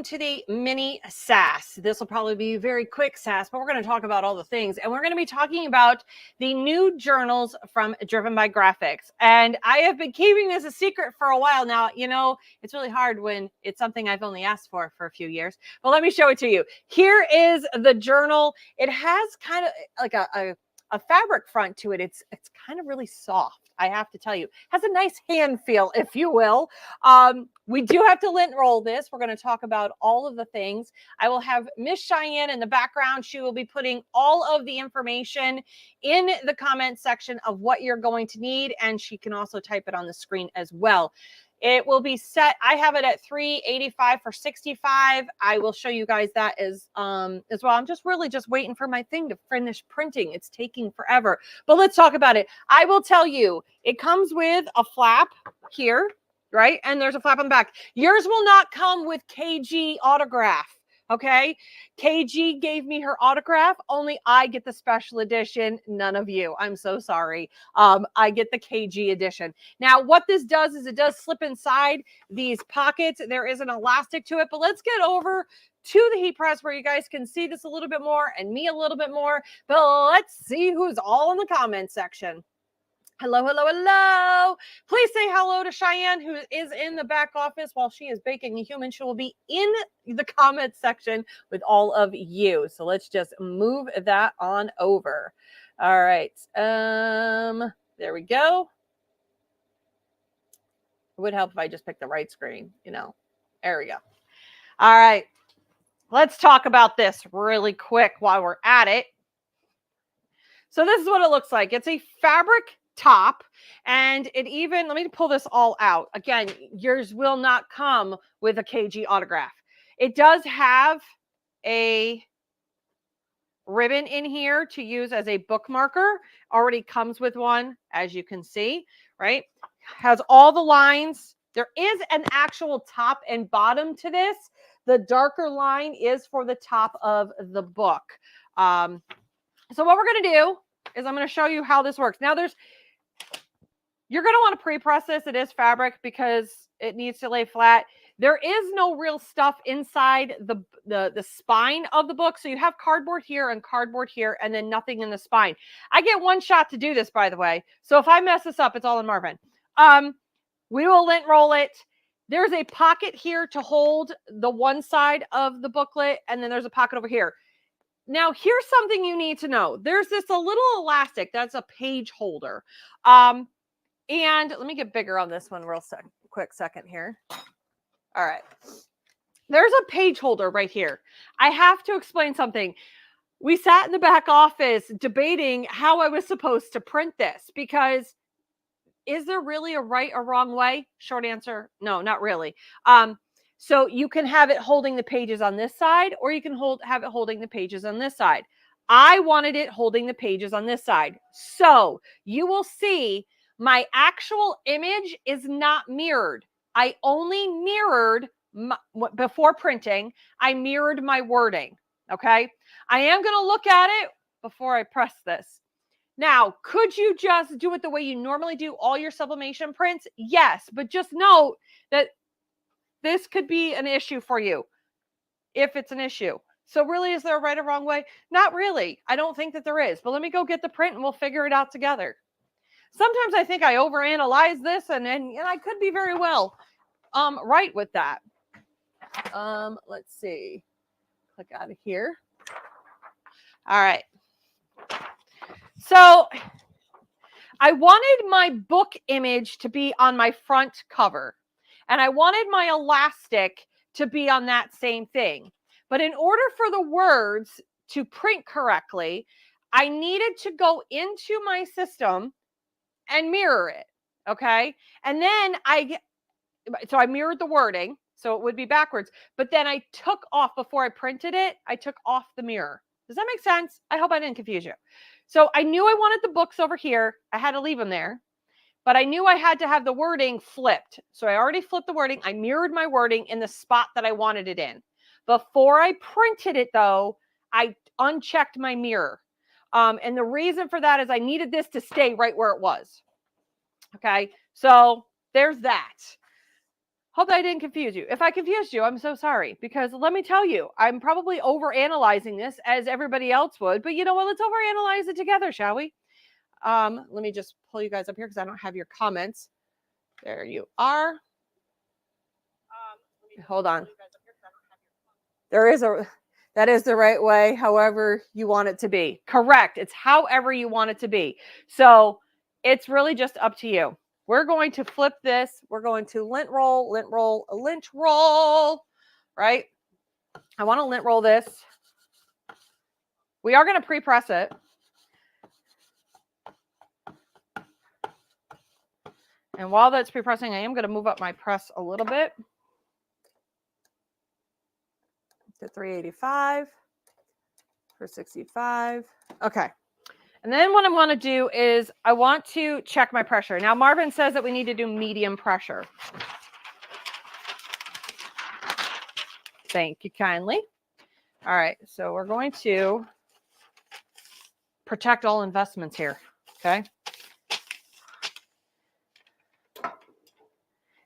to the mini Sass. This will probably be very quick Sass, but we're going to talk about all the things. And we're going to be talking about the new journals from Driven by Graphics. And I have been keeping this a secret for a while now. You know, it's really hard when it's something I've only asked for a few years. But let me show it to you. Here is the journal. It has kind of like a fabric front to it. It's kind of really soft, I have to tell you. Has a nice hand feel, if you will. We do have to lint roll this. We're going to talk about all of the things. I will have Miss Cheyenne in the background. She will be putting all of the information in the comment section of what you're going to need, and she can also type it on the screen as well. It will be set. I have it at $3.85 for 65. I will show you guys that as well. I'm just waiting for my thing to finish printing. It's taking forever. But let's talk about it. I will tell you, it comes with a flap here, right? And there's a flap on the back. Yours will not come with KG autograph. Okay, KG gave me her autograph. Only I get the special edition. None of you. I'm so sorry. I get the KG edition. Now, what this does is it does slip inside these pockets. There is an elastic to it, but let's get over to the heat press where you guys can see this a little bit more and me a little bit more. But let's see who's all in the comment section. Hello, hello, hello. Please say hello to Cheyenne, who is in the back office while she is baking a human. She will be in the comment section with all of you. So let's just move that on over. All right. There we go. It would help if I just picked the right screen, you know. There we go. All right. Let's talk about this really quick while we're at it. So this is what it looks like. It's a fabric top, and it even, let me pull this all out. Again, yours will not come with a KG autograph. It does have a ribbon in here to use as a bookmarker. Already comes with one, as you can see, right? Has all the lines. There is an actual top and bottom to this. The darker line is for the top of the book. So what we're going to do is I'm going to show you how this works. Now you're going to want to pre-press this. It is fabric because it needs to lay flat. There is no real stuff inside the spine of the book. So you have cardboard here, and then nothing in the spine. I get one shot to do this, by the way. So if I mess this up, it's all in Marvin. We will lint roll it. There's a pocket here to hold the one side of the booklet, and then there's a pocket over here. Now, here's something you need to know. There's this a little elastic. That's a page holder. And let me get bigger on this one quick second here. All right. There's a page holder right here. I have to explain something. We sat in the back office debating how I was supposed to print this, because is there really a right or wrong way? Short answer, no, not really. So you can have it holding the pages on this side, or you can have it holding the pages on this side. I wanted it holding the pages on this side. So you will see my actual image is not mirrored. I only mirrored, before printing, I mirrored my wording, okay? I am going to look at it before I press this. Now, could you just do it the way you normally do all your sublimation prints? Yes, but just note that this could be an issue for you, if it's an issue. So really, is there a right or wrong way? Not really. I don't think that there is. But let me go get the print and we'll figure it out together. Sometimes I think I overanalyze this, and I could be very well right with that. Let's see. Click out of here. All right. So I wanted my book image to be on my front cover, and I wanted my elastic to be on that same thing. But in order for the words to print correctly, I needed to go into my system and mirror it, okay? And then I mirrored the wording, so it would be backwards. But then I took off, before I printed it, I took off the mirror. Does that make sense? I hope I didn't confuse you. So I knew I wanted the books over here. I had to leave them there. But I knew I had to have the wording flipped. So I already flipped the wording. I mirrored my wording in the spot that I wanted it in. Before I printed it, though, I unchecked my mirror. And the reason for that is I needed this to stay right where it was. Okay, so there's that. Hope I didn't confuse you. If I confused you, I'm so sorry, because let me tell you, I'm probably overanalyzing this as everybody else would, but you know what? Let's overanalyze it together, shall we? Let me just pull you guys up here because I don't have your comments. There you are. Hold on. That is the right way, however you want it to be. Correct. It's however you want it to be. So it's really just up to you. We're going to flip this. We're going to lint roll, lint roll, lint roll, right? I want to lint roll this. We are going to pre-press it. And while that's pre-pressing, I am going to move up my press a little bit to 385 for 65. Okay. And then what I want to do is I want to check my pressure. Now, Marvin says that we need to do medium pressure. Thank you kindly. All right. So we're going to protect all investments here. Okay.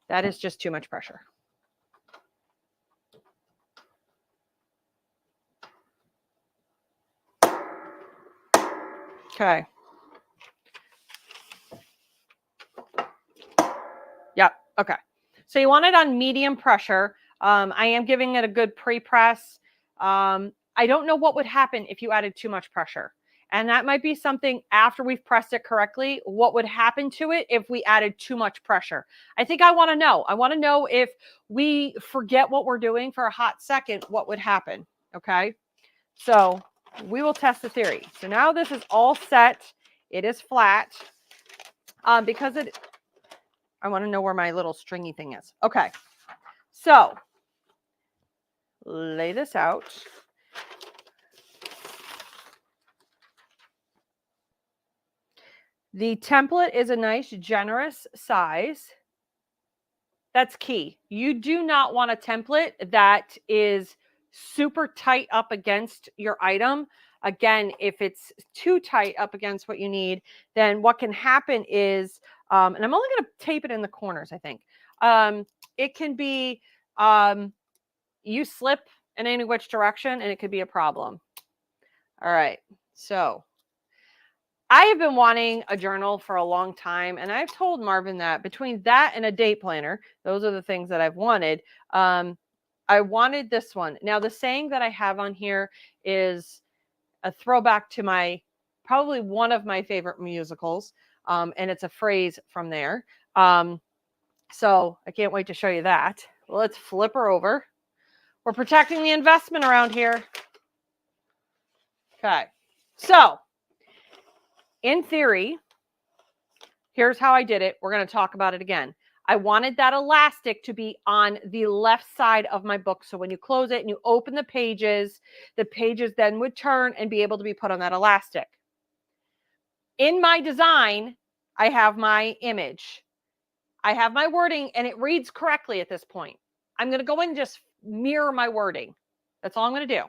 That is just too much pressure. Okay. Yep. Okay. So you want it on medium pressure. I am giving it a good pre-press. I don't know what would happen if you added too much pressure. And that might be something after we've pressed it correctly, what would happen to it if we added too much pressure. I think I want to know. I want to know if we forget what we're doing for a hot second, what would happen. Okay. So we will test the theory. So now this is all set. It is flat. Because I want to know where my little stringy thing is. Okay. So lay this out. The template is a nice, generous size. That's key. You do not want a template that is super tight up against your item. Again, if it's too tight up against what you need, then what can happen is, and I'm only going to tape it in the corners, I think. It can be you slip in any which direction and it could be a problem. All right. So I have been wanting a journal for a long time, and I've told Marvin that between that and a date planner, those are the things that I've wanted. I wanted this one. Now, the saying that I have on here is a throwback to probably one of my favorite musicals, and it's a phrase from there. So I can't wait to show you that. Well, let's flip her over. We're protecting the investment around here. Okay, so in theory, here's how I did it. We're going to talk about it again. I wanted that elastic to be on the left side of my book. So when you close it and you open the pages then would turn and be able to be put on that elastic. In my design, I have my image. I have my wording and it reads correctly at this point. I'm going to go in and just mirror my wording. That's all I'm going to do.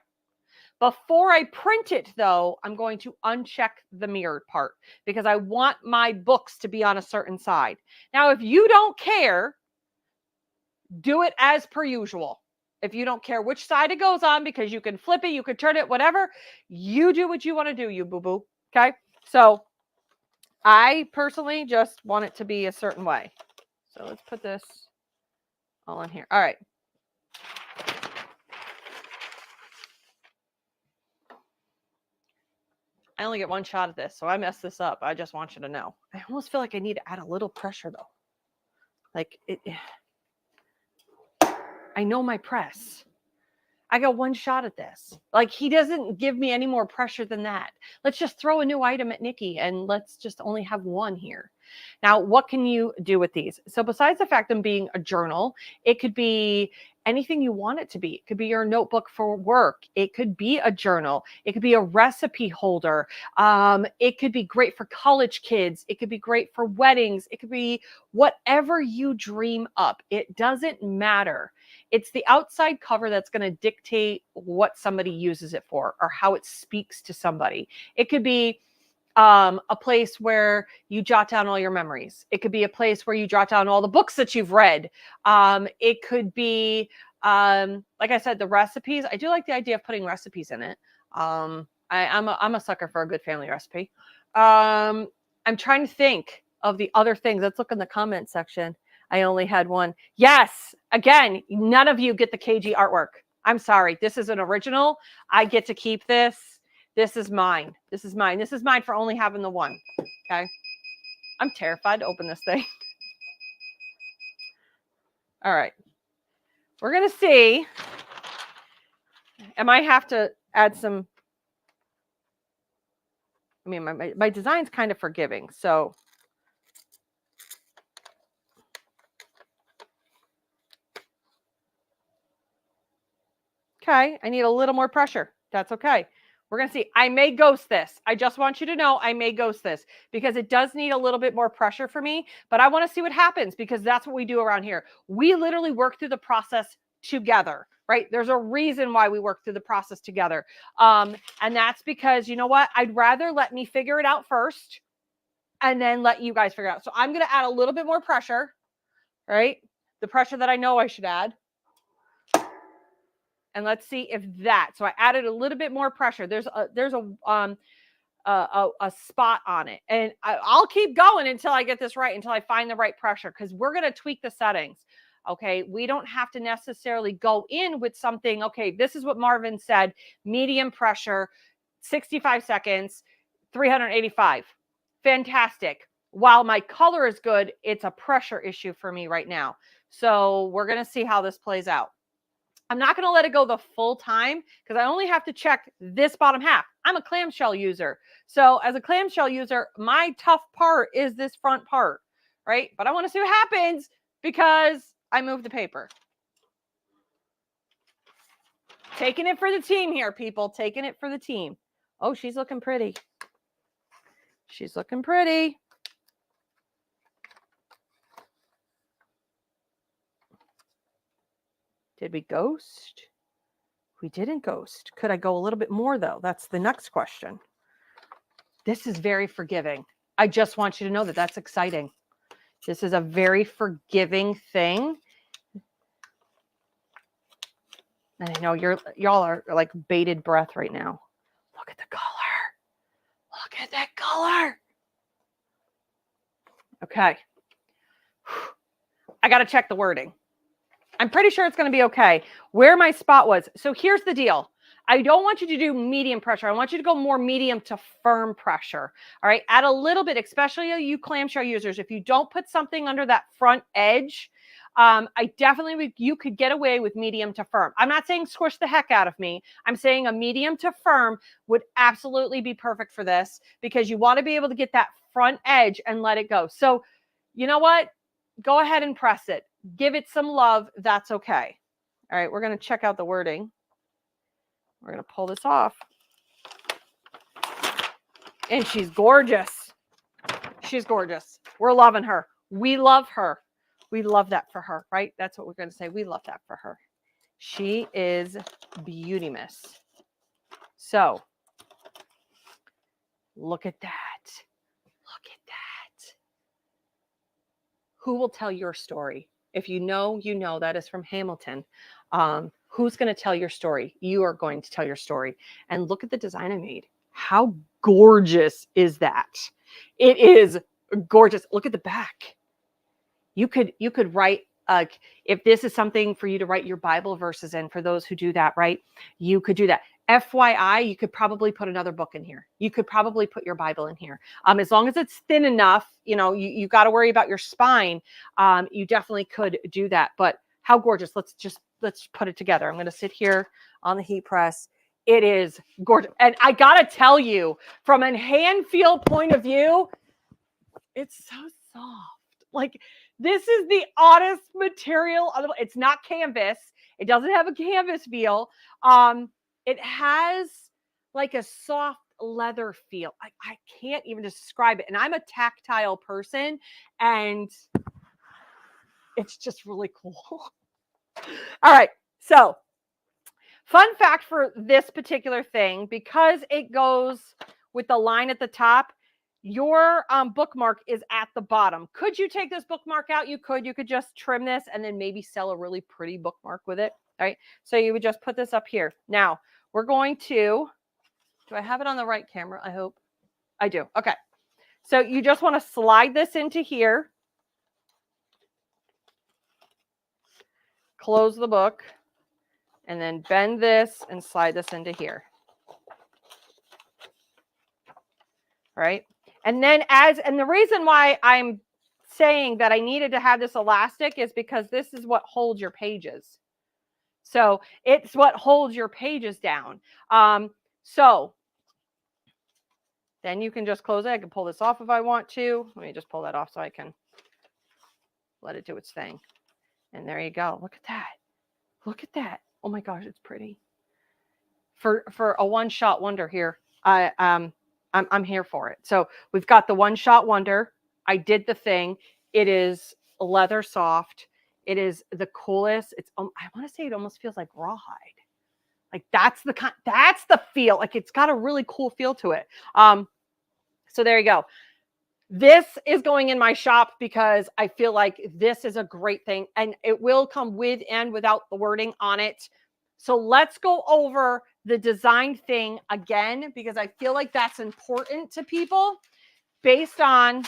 Before I print it, though, I'm going to uncheck the mirrored part because I want my books to be on a certain side. Now, if you don't care, do it as per usual. If you don't care which side it goes on because you can flip it, you can turn it, whatever, you do what you want to do, you boo-boo. Okay? So I personally just want it to be a certain way. So let's put this all in here. All right. I only get one shot at this, so I messed this up. I just want you to know. I almost feel like I need to add a little pressure, though. Like, I know my press. I got one shot at this. Like, he doesn't give me any more pressure than that. Let's just throw a new item at Nikki, and let's just only have one here. Now, what can you do with these? So besides the fact of them being a journal, it could be anything you want it to be. It could be your notebook for work. It could be a journal. It could be a recipe holder. It could be great for college kids. It could be great for weddings. It could be whatever you dream up. It doesn't matter. It's the outside cover that's going to dictate what somebody uses it for or how it speaks to somebody. It could be a place where you jot down all your memories. It could be a place where you jot down all the books that you've read. It could be, like I said, the recipes. I do like the idea of putting recipes in it. I'm a sucker for a good family recipe. I'm trying to think of the other things. Let's look in the comment section. I only had one. Yes. Again, none of you get the KG artwork. I'm sorry. This is an original. I get to keep this. This is mine. This is mine. This is mine for only having the one. Okay. I'm terrified to open this thing. All right. We're going to see. I might have to add some. I mean, my design's kind of forgiving. So. Okay. I need a little more pressure. That's okay. We're going to see. I may ghost this. I just want you to know I may ghost this because it does need a little bit more pressure for me, but I want to see what happens because that's what we do around here. We literally work through the process together, right? There's a reason why we work through the process together. And that's because, you know what? I'd rather let me figure it out first and then let you guys figure it out. So I'm going to add a little bit more pressure, right? The pressure that I know I should add. And let's see if that. So I added a little bit more pressure. There's a spot on it, and I'll keep going until I get this right, until I find the right pressure, because we're going to tweak the settings. Okay, we don't have to necessarily go in with something. Okay, this is what Marvin said: medium pressure, 65 seconds, 385. Fantastic. While my color is good, it's a pressure issue for me right now. So we're going to see how this plays out. I'm not going to let it go the full time because I only have to check this bottom half. I'm a clamshell user. So as a clamshell user, my tough part is this front part, right? But I want to see what happens because I moved the paper. Taking it for the team here, people. Taking it for the team. Oh, she's looking pretty. She's looking pretty. Did we ghost? We didn't ghost. Could I go a little bit more, though? That's the next question. This is very forgiving. I just want you to know that that's exciting. This is a very forgiving thing. And I know y'all are like bated breath right now. Look at the color. Look at that color. Okay. I got to check the wording. I'm pretty sure it's going to be okay. Where my spot was. So here's the deal. I don't want you to do medium pressure. I want you to go more medium to firm pressure. All right. Add a little bit, especially you clamshell users. If you don't put something under that front edge, I definitely you could get away with medium to firm. I'm not saying squish the heck out of me. I'm saying a medium to firm would absolutely be perfect for this because you want to be able to get that front edge and let it go. So you know what? Go ahead and press it. Give it some love. That's okay. All right, we're going to check out the wording. We're going to pull this off. And she's gorgeous. She's gorgeous. We're loving her. We love her. We love that for her, right? That's what we're going to say. We love that for her. She is beauty-miss. So, look at that. Look at that. Who will tell your story? If you know, that is from Hamilton. Who's going to tell your story? You are going to tell your story. And look at the design I made. How gorgeous is that? It is gorgeous. Look at the back. You could write, if this is something for you to write your Bible verses in, for those who do that, right? You could do that. FYI, you could probably put another book in here. You could probably put your Bible in here. As long as it's thin enough, you got to worry about your spine. You definitely could do that. But how gorgeous. Let's put it together. I'm going to sit here on the heat press. It is gorgeous. And I got to tell you, from a hand feel point of view, it's so soft. Like, this is the oddest material. It's not canvas. It doesn't have a canvas feel. It has like a soft leather feel. I can't even describe it. And I'm a tactile person, and it's just really cool. All right. So, fun fact for this particular thing, because it goes with the line at the top, your bookmark is at the bottom. Could you take this bookmark out? You could just trim this and then maybe sell a really pretty bookmark with it. All right. So you would just put this up here. Now we're going to, do I have it on the right camera? I hope I do. Okay. So you just want to slide this into here. Close the book and then bend this and slide this into here. All right. And then and the reason why I'm saying that I needed to have this elastic is because this is what holds your pages. So it's what holds your pages down. So then you can just close it. I can pull this off if I want to. Let me just pull that off so I can let it do its thing. And there you go. Look at that. Look at that. Oh my gosh, it's pretty. For a one-shot wonder here. I'm here for it. So we've got the one-shot wonder. I did the thing. It is leather soft. It is the coolest. It's I want to say it almost feels like rawhide. Like that's the feel. Like it's got a really cool feel to it. So there you go. This is going in my shop because I feel like this is a great thing, and it will come with and without the wording on it. So let's go over the design thing again, because I feel like that's important to people based on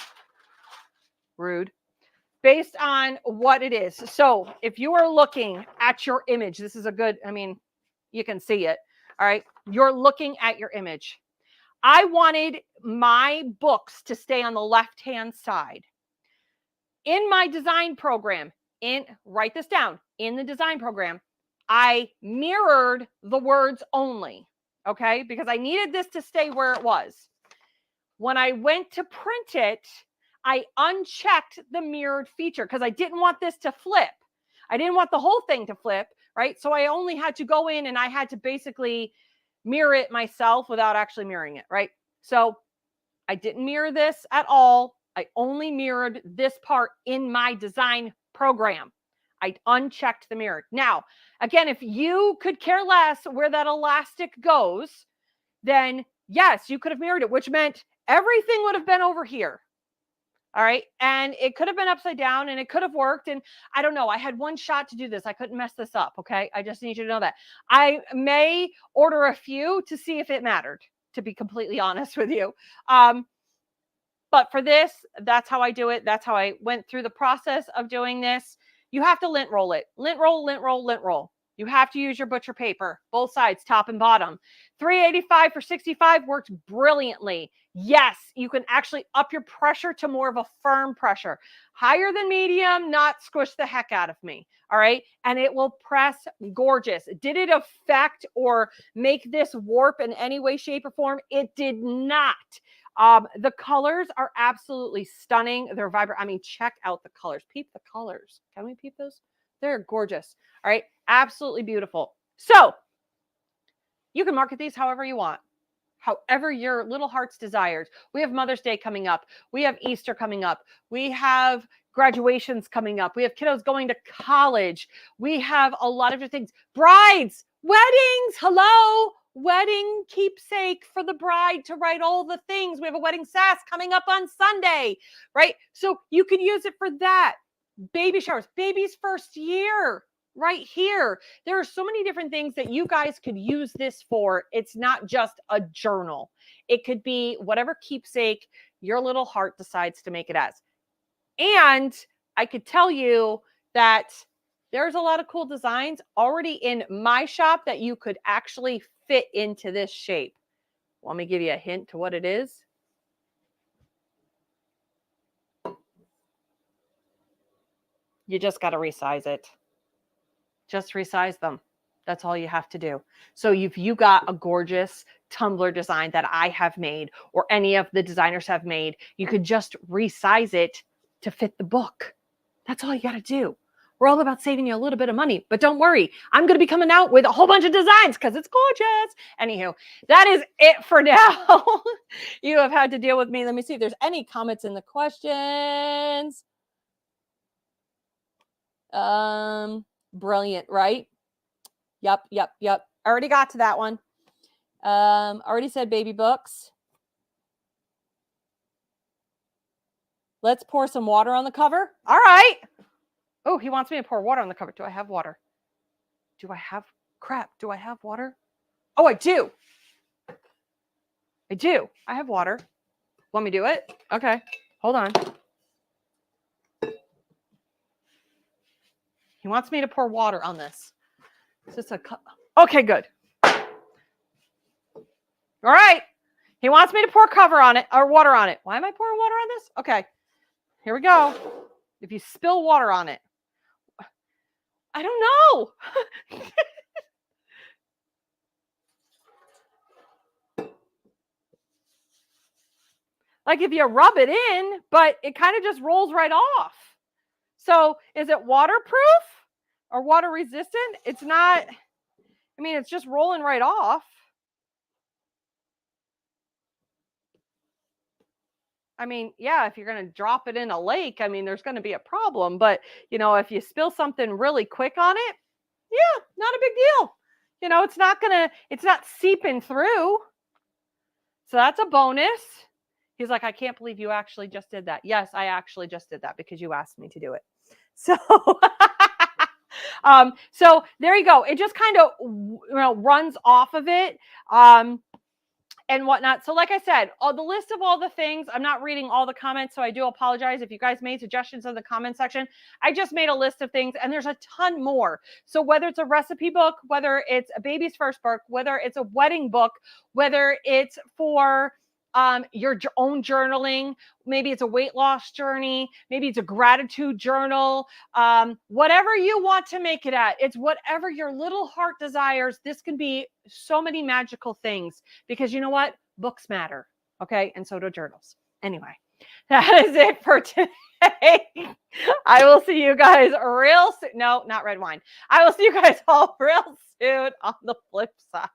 what it is. So if you are looking at your image, this is a good, I mean, you can see it. All right. You're looking at your image. I wanted my books to stay on the left-hand side. In my design program, write this down, in the design program, I mirrored the words only, okay? Because I needed this to stay where it was. When I went to print it, I unchecked the mirrored feature because I didn't want this to flip. I didn't want the whole thing to flip, right? So I only had to go in and I had to basically mirror it myself without actually mirroring it, right? So I didn't mirror this at all. I only mirrored this part in my design program. I unchecked the mirror. Now, again, if you could care less where that elastic goes, then yes, you could have mirrored it, which meant everything would have been over here. All right. And it could have been upside down and it could have worked. And I don't know. I had one shot to do this. I couldn't mess this up. Okay. I just need you to know that. I may order a few to see if it mattered, to be completely honest with you. But for this, that's how I do it. That's how I went through the process of doing this. You have to lint roll it. Lint roll, lint roll, lint roll. You have to use your butcher paper, both sides, top and bottom. 385 for 65 worked brilliantly. Yes, you can actually up your pressure to more of a firm pressure. Higher than medium, not squish the heck out of me. All right. And it will press gorgeous. Did it affect or make this warp in any way, shape, or form? It did not. The colors are absolutely stunning. They're vibrant. I mean, check out the colors. Peep the colors. Can we peep those? They're gorgeous. All right. Absolutely beautiful. So you can market these however you want, however your little heart's desires. We have Mother's Day coming up. We have Easter coming up. We have graduations coming up. We have kiddos going to college. We have a lot of different things. Brides, weddings. Hello. Wedding keepsake for the bride to write all the things. We have a wedding Sass coming up on Sunday, right? So you can use it for that. Baby showers, baby's first year, right here. There are so many different things that you guys could use this for. It's not just a journal. It could be whatever keepsake your little heart decides to make it as. And I could tell you that there's a lot of cool designs already in my shop that you could actually fit into this shape. Want me to give you a hint to what it is? You just got to resize it. Just resize them. That's all you have to do. So if you got a gorgeous tumbler design that I have made or any of the designers have made, you could just resize it to fit the book. That's all you got to do. We're all about saving you a little bit of money, but don't worry. I'm going to be coming out with a whole bunch of designs because it's gorgeous. Anywho, that is it for now. You have had to deal with me. Let me see if there's any comments in the questions. Brilliant, right? Yep. I already got to that one. Already said baby books. Let's pour some water on the cover. All right. Oh, he wants me to pour water on the cover. Do I have water? Do I have crap? Do I have water? Oh, I do. I do. I have water. Want me to do it? Okay. Hold on. He wants me to pour water on this. Is this a cup? Okay, good. All right. He wants me to pour cover on it or water on it. Why am I pouring water on this? Okay. Here we go. If you spill water on it, I don't know. Like if you rub it in, but it kind of just rolls right off. So is it waterproof or water resistant? It's not. I mean, it's just rolling right off. I mean, yeah, if you're going to drop it in a lake, I mean, there's going to be a problem. But, you know, if you spill something really quick on it, yeah, not a big deal. You know, it's not seeping through. So that's a bonus. He's like, I can't believe you actually just did that. Yes, I actually just did that because you asked me to do it. So, so there you go. It just kind of, runs off of it. And whatnot. So like I said, the list of all the things, I'm not reading all the comments, so I do apologize if you guys made suggestions in the comment section. I just made a list of things, and there's a ton more. So whether it's a recipe book, whether it's a baby's first book, whether it's a wedding book, whether it's for your own journaling, maybe it's a weight loss journey, maybe it's a gratitude journal, whatever you want to make it at, it's whatever your little heart desires. This can be so many magical things because you know what? Books matter. Okay. And so do journals. Anyway, that is it for today. I will see you guys real soon. No, not red wine. I will see you guys all real soon on the flip side.